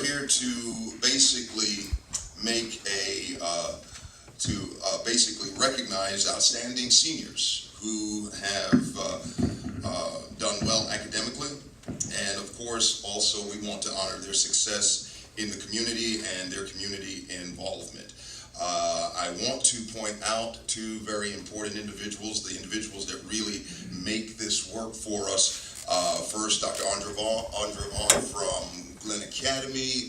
here to basically make basically recognize outstanding seniors who have done well academically, and of course also we want to honor their success in the community and their community involvement. I want to point out two very important individuals, the individuals that really make this work for us. First, Dr. Andra Vaughn from Glenn Academy,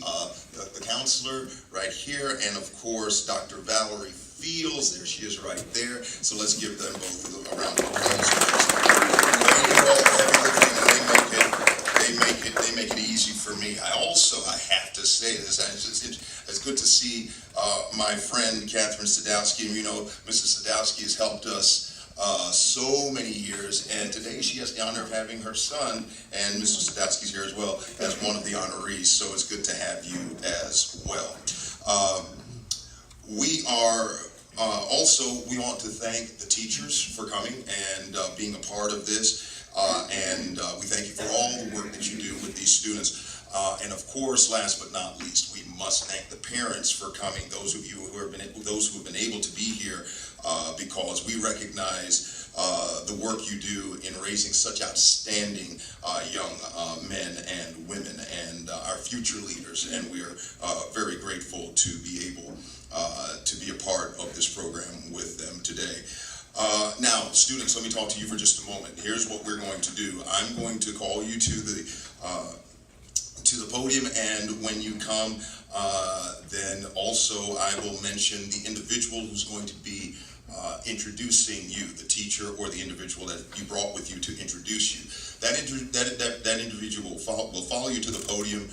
the counselor right here, and of course Dr. Valerie Fields, there she is right there. So let's give them both a round of applause. They make it easy for me. I have to say this, it's good to see my friend Catherine Sadowski. You know, Mrs. Sadowski has helped us so many years, and today she has the honor of having her son, and Mr. Sadowski's here as well, as one of the honorees, so it's good to have you as well. We want to thank the teachers for coming and being a part of this, and we thank you for all the work that you do with these students. And of course, last but not least, we must thank the parents for coming, those of you who have been able to be here, because we recognize the work you do in raising such outstanding young men and women and our future leaders, and we are very grateful to be able to be a part of this program with them today. Now, students, let me talk to you for just a moment. Here's what we're going to do. I'm going to call you to the podium, and when you come, then also I will mention the individual who's going to be introducing you, the teacher or the individual that you brought with you to introduce you. That individual will follow you to the podium.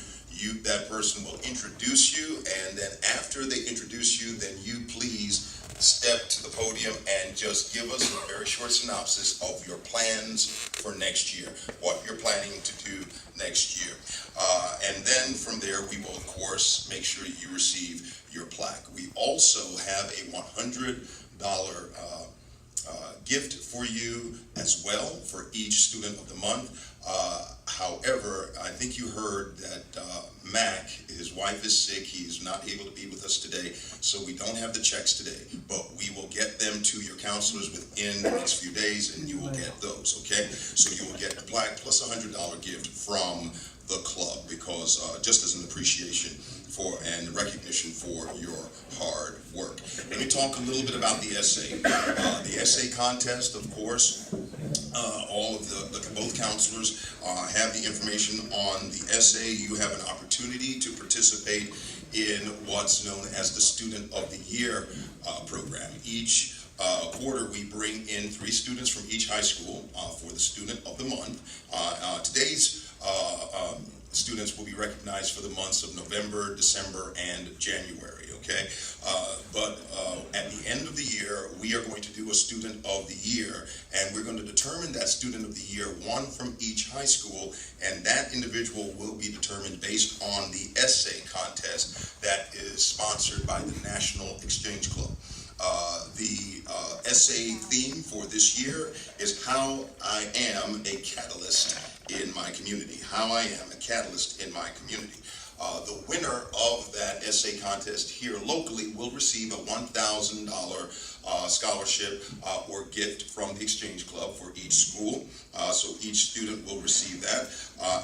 That person will introduce you, and then after they introduce you, then you please step to the podium and just give us a very short synopsis of your plans for next year, what you're planning to do next year. And then from there, we will, of course, make sure you receive your plaque. We also have a $100 gift for you as well for each student of the month. However, I think you heard that Mac, his wife is sick. He's not able to be with us today, so we don't have the checks today, but we will get them to your counselors within the next few days, and you will get those, okay? So you will get the plaque plus a $100 gift from the club, because just as an appreciation for and recognition for your hard work. Let me talk a little bit about the essay. The essay contest, of course, all of both counselors have the information on the essay. You have an opportunity to participate in what's known as the Student of the Year program. Each quarter, we bring in 3 students from each high school for the Student of the Month. Today's students will be recognized for the months of November, December, and January, okay? But at the end of the year, we are going to do a Student of the Year, and we're going to determine that Student of the Year, one from each high school, and that individual will be determined based on the essay contest that is sponsored by the National Exchange Club. The essay theme for this year is How I Am a Catalyst in My Community. How I Am a Catalyst in My Community. The winner of that essay contest here locally will receive a $1,000 scholarship or gift from the Exchange Club for each school. So each student will receive that,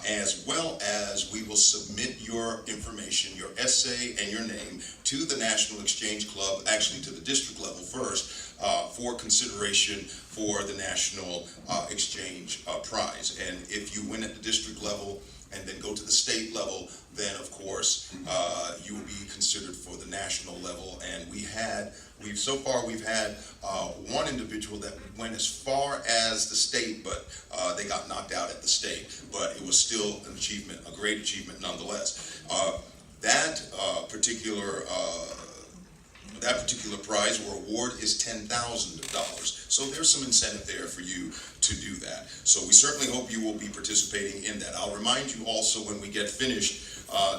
as well as we will submit your information, your essay and your name, to the National Exchange Club, actually to the district level first, for consideration for the National Exchange Prize. And if you win at the district level and then go to the state level, then of course you will be considered for the national level. And so far we've had one individual that went as far as the state, but they got knocked out at the state. But it was still an achievement, a great achievement nonetheless. That particular prize or award is $10,000. So there's some incentive there for you to do that. So we certainly hope you will be participating in that. I'll remind you also when we get finished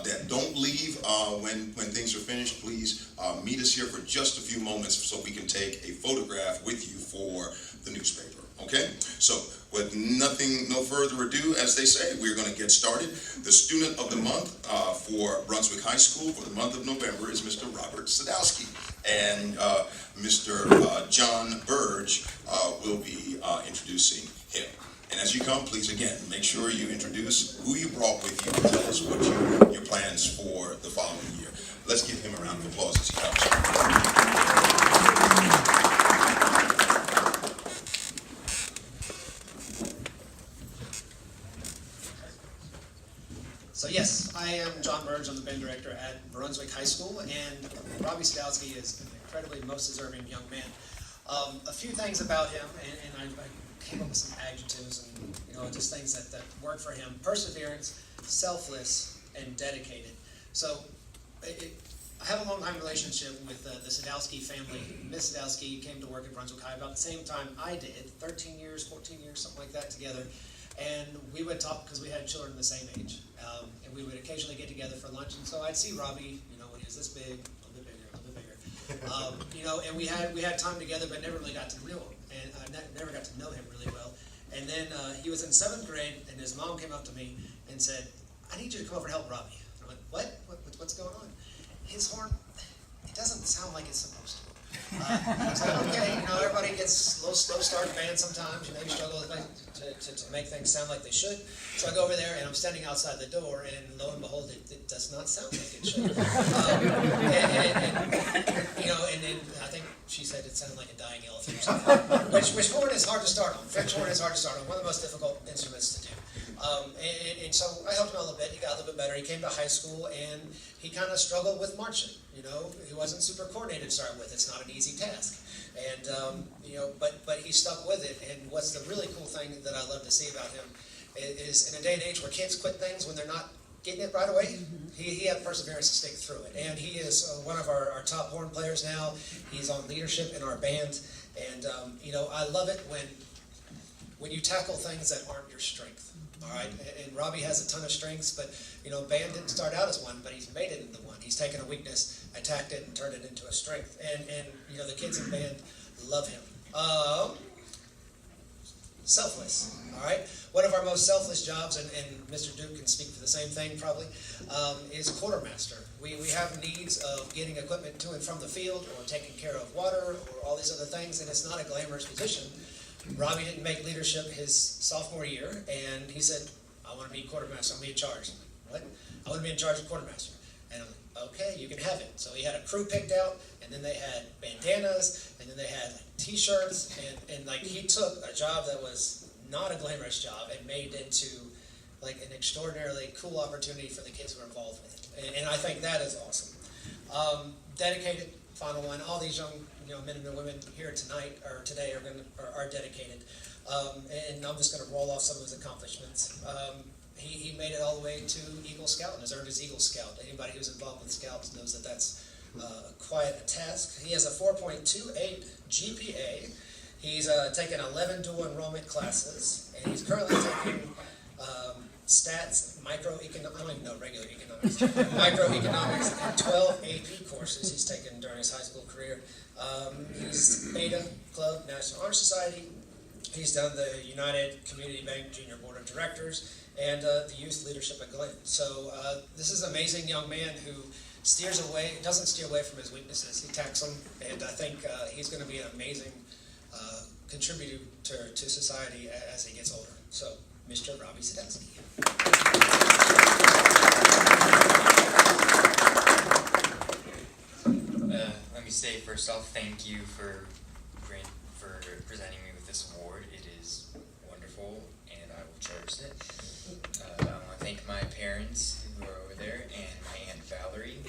that don't leave when things are finished. Please meet us here for just a few moments so we can take a photograph with you for the newspaper. Okay, so with no further ado, as they say, we're going to get started. The student of the month for Brunswick High School for the month of November is Mr. Robert Sadowski, and Mr. John Burge will be introducing him. And as you come, please again, make sure you introduce who you brought with you and tell us what your plans for the following year. Let's give him a round of applause as he comes. So yes, I am John Burge. I'm the band director at Brunswick High School, and Robbie Sadowski is an incredibly most deserving young man. A few things about him, and I came up with some adjectives and just things that work for him: perseverance, selfless, and dedicated. So I have a long-time relationship with the Sadowski family. Miss Sadowski came to work at Brunswick High about the same time I did, 13 years, 14 years, something like that together. And we would talk because we had children the same age. And we would occasionally get together for lunch. And so I'd see Robbie, when he was this big, a little bit bigger. And we had time together, but never really got to know him. And I never got to know him really well. And then he was in 7th grade, and his mom came up to me and said, "I need you to come over and help Robbie." And I went, what's going on? His horn, it doesn't sound like it's supposed to. I said, okay, everybody gets slow start in bands sometimes. You struggle with to make things sound like they should. So I go over there and I'm standing outside the door, and lo and behold, it does not sound like it should. And then I think she said it sounded like a dying elephant or something. Which horn is hard to start on. French horn is hard to start on. One of the most difficult instruments to do. And so I helped him out a little bit. He got a little bit better. He came to high school and he kind of struggled with marching. He wasn't super coordinated to start with. It's not an easy task. And, but he stuck with it. And what's the really cool thing that I love to see about him is in a day and age where kids quit things when they're not getting it right away, he had perseverance to stick through it. And he is one of our top horn players now. He's on leadership in our band. And, I love it when you tackle things that aren't your strength. All right, and Robbie has a ton of strengths, but band didn't start out as one, but he's made it into one. He's taken a weakness, attacked it, and turned it into a strength. And the kids in band love him. Selfless. All right, one of our most selfless jobs, and Mr. Duke can speak for the same thing probably, is quartermaster. We have needs of getting equipment to and from the field, or taking care of water, or all these other things, and it's not a glamorous position. Robbie didn't make leadership his sophomore year, and he said, "I want to be quartermaster. I want to be in charge." I'm like, "What? I want to be in charge of quartermaster." And I'm like, "Okay, you can have it." So he had a crew picked out, and then they had bandanas, and then they had T-shirts, and he took a job that was not a glamorous job and made it into an extraordinarily cool opportunity for the kids who were involved with it. And I think that is awesome. Dedicated, final one. All these young men and women here tonight or today are dedicated, and I'm just going to roll off some of his accomplishments. He made it all the way to Eagle Scout and has earned his Eagle Scout. Anybody who's involved with Scouts knows that that's quite a task. He has a 4.28 GPA. He's taken 11 dual enrollment classes, and he's currently taking stats, microeconomics, I don't even know regular economics, microeconomics, and 12 AP courses he's taken during his high school career. He's Beta Club, National Honor Society. He's done the United Community Bank Junior Board of Directors and the Youth Leadership at Glenn. So this is an amazing young man who doesn't steer away from his weaknesses. He attacks them, and I think he's going to be an amazing contributor to society as he gets older. So, Mr. Robbie Sadowski. Let me say first off, thank you for presenting me with this award. It is wonderful, and I will cherish it. I want to thank my parents who are over there, and my Aunt Valerie,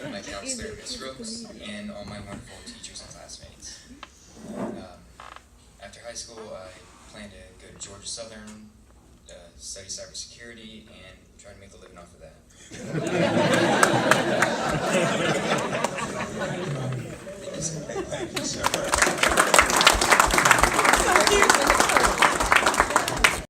and my counselor, Miss Rose, and all my wonderful teachers and classmates. After high school, I plan to go to Georgia Southern, study cybersecurity, and try to make a living on